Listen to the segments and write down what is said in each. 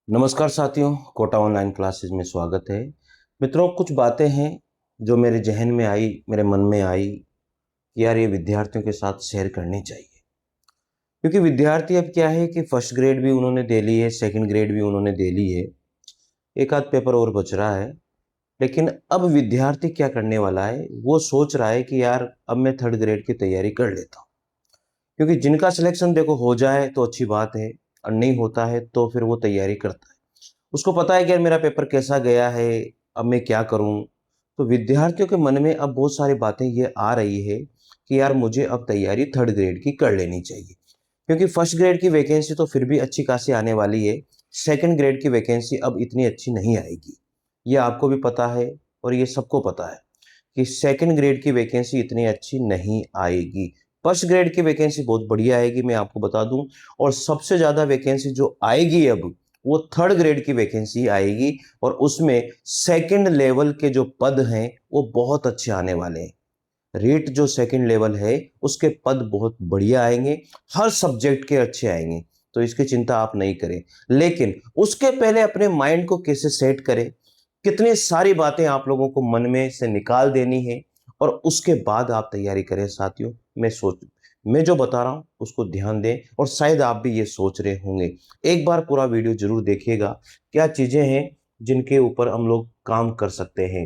नमस्कार साथियों, Kota online classes में स्वागत है। मित्रों, कुछ बातें हैं जो मेरे ज़हन में आई, मेरे मन में आई कि यार ये विद्यार्थियों के साथ शेयर करनी चाहिए। क्योंकि विद्यार्थी अब क्या है कि फर्स्ट ग्रेड भी उन्होंने दे ली है, सेकंड ग्रेड भी उन्होंने दे ली है, एक आध पेपर और बच रहा है। लेकिन अब विद्यार्थी क्या करने वाला है, वो सोच रहा है कि यार अब मैं थर्ड ग्रेड की तैयारी कर लेता हूँ। क्योंकि जिनका सिलेक्शन देखो हो जाए तो अच्छी बात है, और नहीं होता है तो फिर वो तैयारी करता है। उसको पता है कि यार मेरा पेपर कैसा गया है, अब मैं क्या करूं। तो विद्यार्थियों के मन में अब बहुत सारी बातें ये आ रही है कि यार मुझे अब तैयारी थर्ड ग्रेड की कर लेनी चाहिए। क्योंकि फर्स्ट ग्रेड की वैकेंसी तो फिर भी अच्छी खासी आने वाली है, सेकंड ग्रेड की वैकेंसी अब इतनी अच्छी नहीं आएगी। ये आपको भी पता है और ये सबको पता है कि सेकंड ग्रेड की वैकेंसी इतनी अच्छी नहीं आएगी। फर्स्ट ग्रेड की वैकेंसी बहुत बढ़िया आएगी, मैं आपको बता दूं। और सबसे ज़्यादा वैकेंसी जो आएगी अब, वो थर्ड ग्रेड की वैकेंसी आएगी। और उसमें सेकंड लेवल के जो पद हैं वो बहुत अच्छे आने वाले हैं। रेट जो सेकंड लेवल है उसके पद बहुत बढ़िया आएंगे, हर सब्जेक्ट के अच्छे आएंगे। तो इसकी चिंता आप नहीं करें। लेकिन उसके पहले अपने माइंड को कैसे सेट करें, कितनी सारी बातें आप लोगों को मन में से निकाल देनी है, और उसके बाद आप तैयारी करें साथियों। मैं जो बता रहा हूं उसको ध्यान दें, और शायद आप भी ये सोच रहे होंगे। एक बार पूरा वीडियो जरूर देखिएगा, क्या चीजें हैं जिनके ऊपर हम लोग काम कर सकते हैं।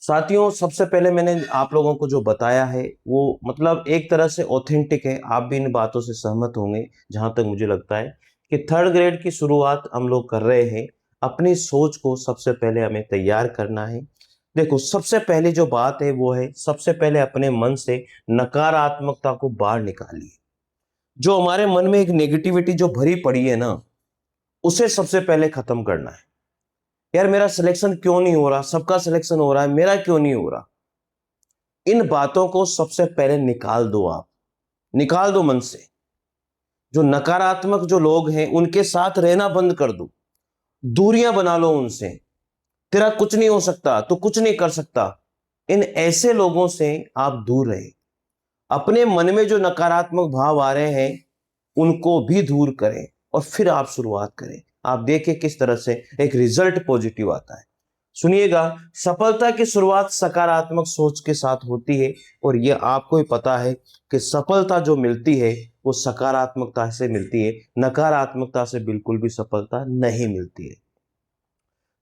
साथियों, सबसे पहले मैंने आप लोगों को जो बताया है वो मतलब एक तरह से ऑथेंटिक है, आप भी इन बातों से सहमत होंगे। जहां तक मुझे लगता है कि थर्ड ग्रेड की शुरुआत हम लोग कर रहे हैं, अपनी सोच को सबसे पहले हमें तैयार करना है। देखो, सबसे पहले जो बात है वो है, सबसे पहले अपने मन से नकारात्मकता को बाहर निकालिए। जो हमारे मन में एक नेगेटिविटी जो भरी पड़ी है ना, उसे सबसे पहले खत्म करना है। यार मेरा सिलेक्शन क्यों नहीं हो रहा, सबका सिलेक्शन हो रहा है, मेरा क्यों नहीं हो रहा। इन बातों को सबसे पहले निकाल दो, आप निकाल दो मन से। जो नकारात्मक जो लोग हैं उनके साथ रहना बंद कर दो, दूरियां बना लो उनसे। तेरा कुछ नहीं हो सकता, तो कुछ नहीं कर सकता, इन ऐसे लोगों से आप दूर रहे। अपने मन में जो नकारात्मक भाव आ रहे हैं उनको भी दूर करें, और फिर आप शुरुआत करें। आप देखिए किस तरह से एक रिजल्ट पॉजिटिव आता है। सुनिएगा, सफलता की शुरुआत सकारात्मक सोच के साथ होती है। और यह आपको ही पता है कि सफलता जो मिलती है वो सकारात्मकता से मिलती है, नकारात्मकता से बिल्कुल भी सफलता नहीं मिलती है।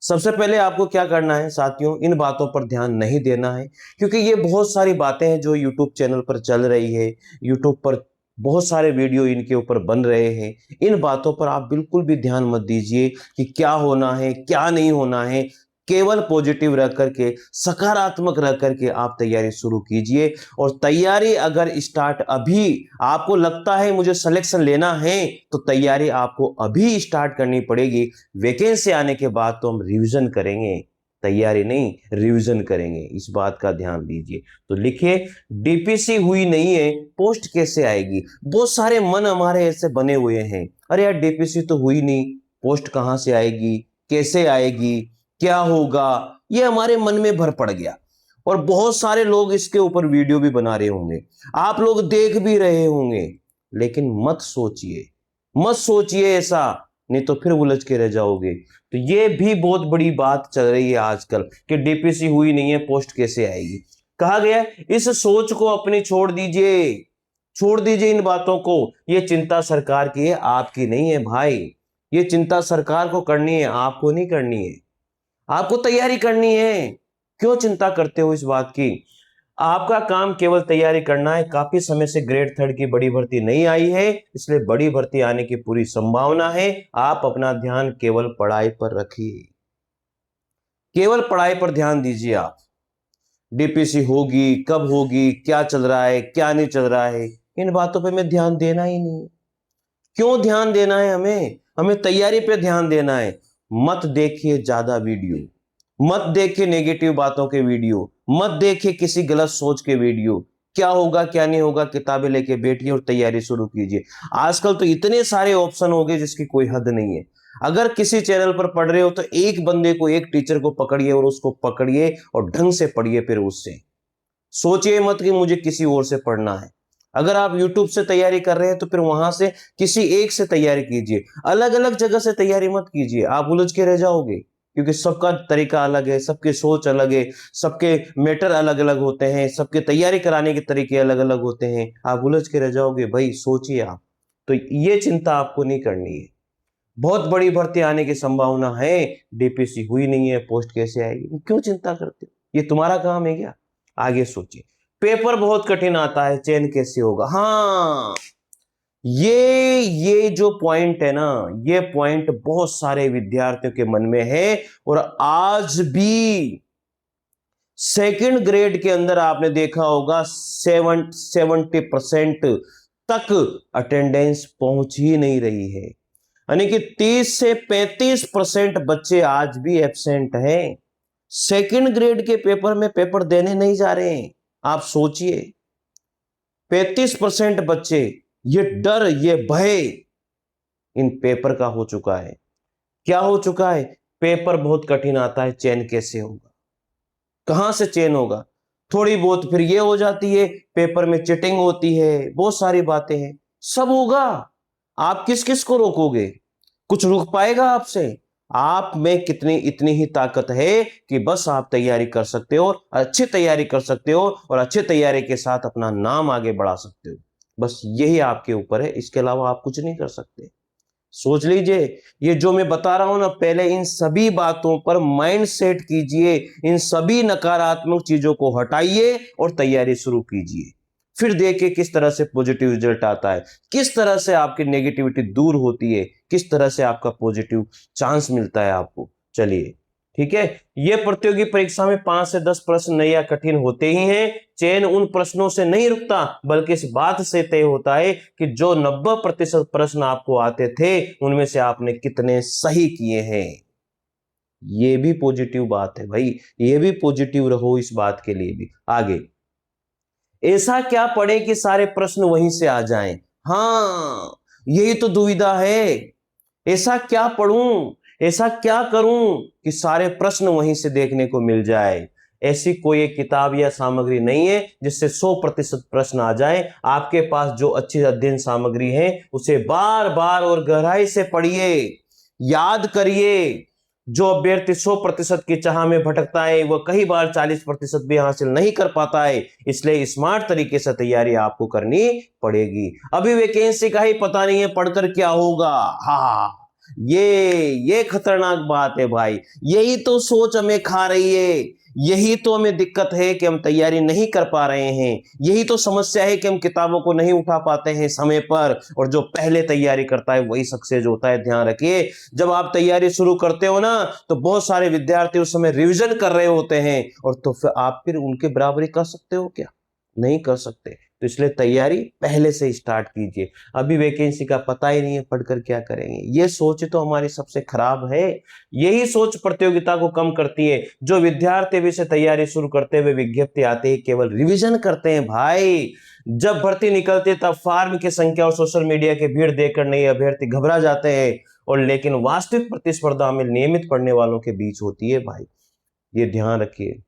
सबसे पहले आपको क्या करना है साथियों, इन बातों पर ध्यान नहीं देना है। क्योंकि ये बहुत सारी बातें हैं जो यूट्यूब चैनल पर चल रही है, यूट्यूब पर बहुत सारे वीडियो इनके ऊपर बन रहे हैं। इन बातों पर आप बिल्कुल भी ध्यान मत दीजिए कि क्या होना है क्या नहीं होना है। केवल पॉजिटिव रह करके, सकारात्मक रह करके आप तैयारी शुरू कीजिए। और तैयारी अगर स्टार्ट अभी आपको लगता है मुझे सिलेक्शन लेना है, तो तैयारी आपको अभी स्टार्ट करनी पड़ेगी। वैकेंसी आने के बाद तो हम रिवीजन करेंगे, तैयारी नहीं रिवीजन करेंगे। इस बात का ध्यान दीजिए। तो लिखिए, डीपीसी हुई नहीं है, पोस्ट कैसे आएगी। बहुत सारे मन हमारे ऐसे बने हुए हैं, अरे यार डीपीसी तो हुई नहीं, पोस्ट कहां से आएगी, कैसे आएगी, क्या होगा। ये हमारे मन में भर पड़ गया। और बहुत सारे लोग इसके ऊपर वीडियो भी बना रहे होंगे, आप लोग देख भी रहे होंगे। लेकिन मत सोचिए, मत सोचिए ऐसा, नहीं तो फिर उलझ के रह जाओगे। तो ये भी बहुत बड़ी बात चल रही है आजकल कि डीपीसी हुई नहीं है, पोस्ट कैसे आएगी। कहा गया है, इस सोच को अपनी छोड़ दीजिए, छोड़ दीजिए इन बातों को। ये चिंता सरकार की है, आपकी नहीं है भाई। ये चिंता सरकार को करनी है, आपको नहीं करनी है। आपको तैयारी करनी है। क्यों चिंता करते हो इस बात की। आपका काम केवल तैयारी करना है। काफी समय से ग्रेड थर्ड की बड़ी भर्ती नहीं आई है, इसलिए बड़ी भर्ती आने की पूरी संभावना है। आप अपना ध्यान केवल पढ़ाई पर रखिए, केवल पढ़ाई पर ध्यान दीजिए आप। डीपीसी होगी कब होगी, क्या चल रहा है क्या नहीं चल रहा है, इन बातों पे मैं ध्यान देना ही नहीं है। क्यों ध्यान देना है हमें, हमें तैयारी पे ध्यान देना है। मत देखिए ज्यादा वीडियो, मत देखिए नेगेटिव बातों के वीडियो, मत देखिए किसी गलत सोच के वीडियो। क्या होगा क्या नहीं होगा, किताबें लेके बैठिए और तैयारी शुरू कीजिए। आजकल तो इतने सारे ऑप्शन हो गए जिसकी कोई हद नहीं है। अगर किसी चैनल पर पढ़ रहे हो तो एक बंदे को, एक टीचर को पकड़िए और उसको पकड़िए और ढंग से पढ़िए। फिर उससे सोचिए मत कि मुझे किसी और से पढ़ना है। अगर आप YouTube से तैयारी कर रहे हैं तो फिर वहां से किसी एक से तैयारी कीजिए, अलग अलग जगह से तैयारी मत कीजिए, आप उलझ के रह जाओगे। क्योंकि सबका तरीका अलग है, सबकी सोच अलग है, सबके मैटर अलग अलग होते हैं, सबके तैयारी कराने के तरीके अलग अलग होते हैं, आप उलझ के रह जाओगे। भाई सोचिए आप, तो ये चिंता आपको नहीं करनी है। बहुत बड़ी भर्ती आने की संभावना है, डीपीसी हुई नहीं है, पोस्ट कैसे आएगी, क्यों चिंता करते हो? ये तुम्हारा काम है क्या? आगे सोचिए। पेपर बहुत कठिन आता है, चयन कैसे होगा? हाँ, ये जो पॉइंट है ना, ये पॉइंट बहुत सारे विद्यार्थियों के मन में है। और आज भी सेकंड ग्रेड के अंदर आपने देखा होगा 70% तक अटेंडेंस पहुंच ही नहीं रही है, यानी कि 30 से 35% बच्चे आज भी एब्सेंट हैं, सेकंड ग्रेड के पेपर में पेपर देने नहीं जा रहे हैं। आप सोचिए, 35% बच्चे, ये डर, ये भय इन पेपर का हो चुका है। क्या हो चुका है? पेपर बहुत कठिन आता है, चयन कैसे होगा? कहां से चयन होगा? थोड़ी बहुत फिर ये हो जाती है, पेपर में चिटिंग होती है, बहुत सारी बातें हैं, सब होगा। आप किस किस को रोकोगे? कुछ रुक पाएगा आपसे? आप में कितनी इतनी ही ताकत है कि बस आप तैयारी कर सकते हो, अच्छी तैयारी कर सकते हो, और अच्छी तैयारी के साथ अपना नाम आगे बढ़ा सकते हो। बस यही आपके ऊपर है, इसके अलावा आप कुछ नहीं कर सकते। सोच लीजिए, ये जो मैं बता रहा हूं ना, पहले इन सभी बातों पर माइंड सेट कीजिए, इन सभी नकारात्मक चीजों को हटाइए और तैयारी शुरू कीजिए। फिर देखिए किस तरह से पॉजिटिव रिजल्ट आता है, किस तरह से आपकी नेगेटिविटी दूर होती है, किस तरह से आपका पॉजिटिव चांस मिलता है आपको। चलिए, ठीक है। ये प्रतियोगी परीक्षा में 5 से 10 प्रश्न नए या कठिन होते ही हैं। चयन उन प्रश्नों से नहीं रुकता, बल्कि इस बात से तय होता है कि जो 90% प्रश्न आपको आते थे, उनमें से आपने कितने सही किए हैं। ये भी पॉजिटिव बात है भाई, ये भी पॉजिटिव रहो इस बात के लिए भी। आगे, ऐसा क्या पढ़े कि सारे प्रश्न वहीं से आ जाएं? हाँ, यही तो दुविधा है। ऐसा क्या पढ़ूं, ऐसा क्या करूं कि सारे प्रश्न वहीं से देखने को मिल जाए? ऐसी कोई एक किताब या सामग्री नहीं है जिससे 100% प्रश्न आ जाए। आपके पास जो अच्छी अध्ययन सामग्री है, उसे बार बार और गहराई से पढ़िए, याद करिए। जो अभ्यर्थी 100% की चाह में भटकता है, वह कई बार 40% भी हासिल नहीं कर पाता है। इसलिए स्मार्ट तरीके से तैयारी आपको करनी पड़ेगी। अभी वैकेंसी का ही पता नहीं है पढ़कर क्या होगा। हाँ, ये खतरनाक बात है भाई। यही तो सोच हमें खा रही है, यही तो हमें दिक्कत है कि हम तैयारी नहीं कर पा रहे हैं। यही तो समस्या है कि हम किताबों को नहीं उठा पाते हैं समय पर, और जो पहले तैयारी करता है वही सक्सेस होता है। ध्यान रखिए, जब आप तैयारी शुरू करते हो ना, तो बहुत सारे विद्यार्थी उस समय रिवीजन कर रहे होते हैं, और तो फिर आप फिर उनके बराबरी कर सकते हो क्या? नहीं कर सकते। तो इसलिए तैयारी पहले से स्टार्ट कीजिए। अभी वैकेंसी का पता ही नहीं है, पढ़कर क्या करेंगे? ये सोच तो हमारी सबसे खराब है। यही सोच प्रतियोगिता को कम करती है। जो विद्यार्थी भी से तैयारी शुरू करते हुए विज्ञप्ति आते ही केवल रिवीजन करते हैं भाई, जब भर्ती निकलती है तब फार्म की संख्या और सोशल मीडिया की भीड़ देखकर नए अभ्यर्थी घबरा जाते हैं, और लेकिन वास्तविक प्रतिस्पर्धा में नियमित पढ़ने वालों के बीच होती है भाई। ये ध्यान रखिए,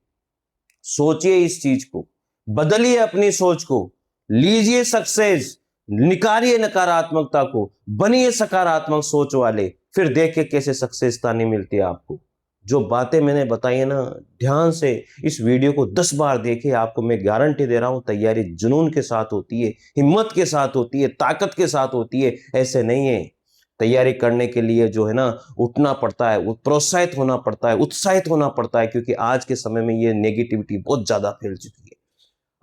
सोचिए इस चीज को, बदलिए अपनी सोच को, लीजिए सक्सेस, निकालिए नकारात्मकता को, बनिए सकारात्मक सोच वाले। फिर देखिए कैसे सक्सेस तानी मिलती है आपको। जो बातें मैंने बताई है ना, ध्यान से इस वीडियो को 10 बार देखिए, आपको मैं गारंटी दे रहा हूं तैयारी जुनून के साथ होती है, हिम्मत के साथ होती है, ताकत के साथ होती है। ऐसे नहीं है। तैयारी करने के लिए जो है ना, उठना पड़ता है, प्रोत्साहित होना पड़ता है, उत्साहित होना पड़ता है, क्योंकि आज के समय में ये नेगेटिविटी बहुत ज्यादा फैल चुकी है।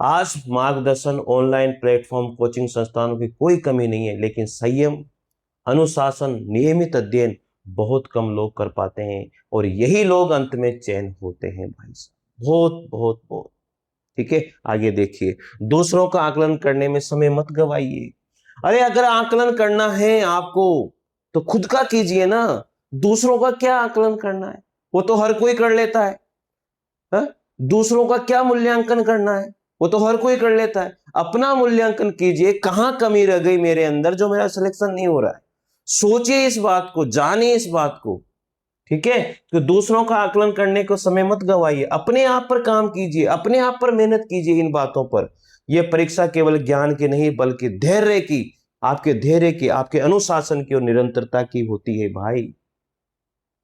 आज मार्गदर्शन, ऑनलाइन प्लेटफॉर्म, कोचिंग संस्थानों की कोई कमी नहीं है, लेकिन संयम, अनुशासन, नियमित अध्ययन बहुत कम लोग कर पाते हैं, और यही लोग अंत में चयन होते हैं भाई साहब। बहुत बहुत बहुत। ठीक है, आगे देखिए। दूसरों का आकलन करने में समय मत गवाइए। अरे अगर आकलन करना है आपको, तो खुद का कीजिए ना। दूसरों का क्या आकलन करना है? वो तो हर कोई कर लेता है। हा? दूसरों का क्या मूल्यांकन करना है? वो तो हर कोई कर लेता है। अपना मूल्यांकन कीजिए, कहां कमी रह गई मेरे अंदर जो मेरा सिलेक्शन नहीं हो रहा है। सोचिए इस बात को, जानिए इस बात को। ठीक है, तो दूसरों का आकलन करने को समय मत गवाइए, अपने आप पर काम कीजिए, अपने आप पर मेहनत कीजिए इन बातों पर। ये परीक्षा केवल ज्ञान की नहीं बल्कि धैर्य की, आपके धैर्य की, आपके अनुशासन की और निरंतरता की होती है भाई।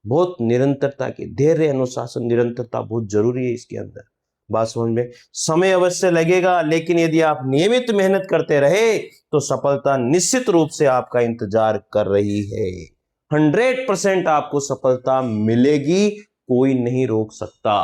बहुत निरंतरता की, धैर्य, अनुशासन, निरंतरता बहुत जरूरी है इसके अंदर। बात समझ में? समय अवश्य लगेगा, लेकिन यदि आप नियमित मेहनत करते रहे तो सफलता निश्चित रूप से आपका इंतजार कर रही है। 100% आपको सफलता मिलेगी, कोई नहीं रोक सकता।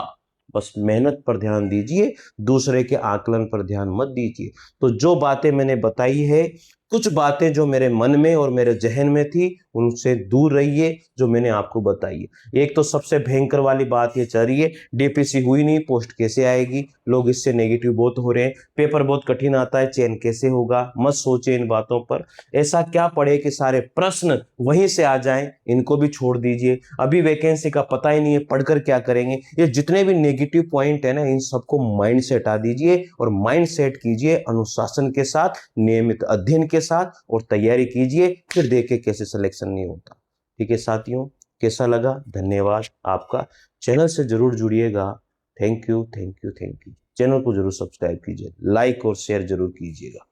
बस मेहनत पर ध्यान दीजिए, दूसरे के आकलन पर ध्यान मत दीजिए। तो जो बातें मैंने बताई है, कुछ बातें जो मेरे मन में और मेरे जहन में थी, उनसे दूर रहिए जो मैंने आपको बताई है। एक तो सबसे भयंकर वाली बात ये चल रही है, डीपीसी हुई नहीं, पोस्ट कैसे आएगी, लोग इससे नेगेटिव बहुत हो रहे हैं, पेपर बहुत कठिन आता है, चयन कैसे होगा। मत सोचे इन बातों पर। ऐसा क्या पढ़े कि सारे प्रश्न वहीं से आ जाएं, इनको भी छोड़ दीजिए। अभी वैकेंसी का पता ही नहीं है, पढ़कर क्या करेंगे। ये जितने भी नेगेटिव पॉइंट है ना, इन सबको माइंड से हटा दीजिए और माइंड सेट कीजिए अनुशासन के साथ, नियमित अध्ययन के साथ, और तैयारी कीजिए। फिर देखिए कैसे सिलेक्शन नहीं होता। ठीक है साथियों, कैसा लगा? धन्यवाद आपका। चैनल से जरूर जुड़िएगा। Thank you, thank you, thank you. Channel को जरूर सब्सक्राइब कीजिए, लाइक और शेयर जरूर कीजिएगा।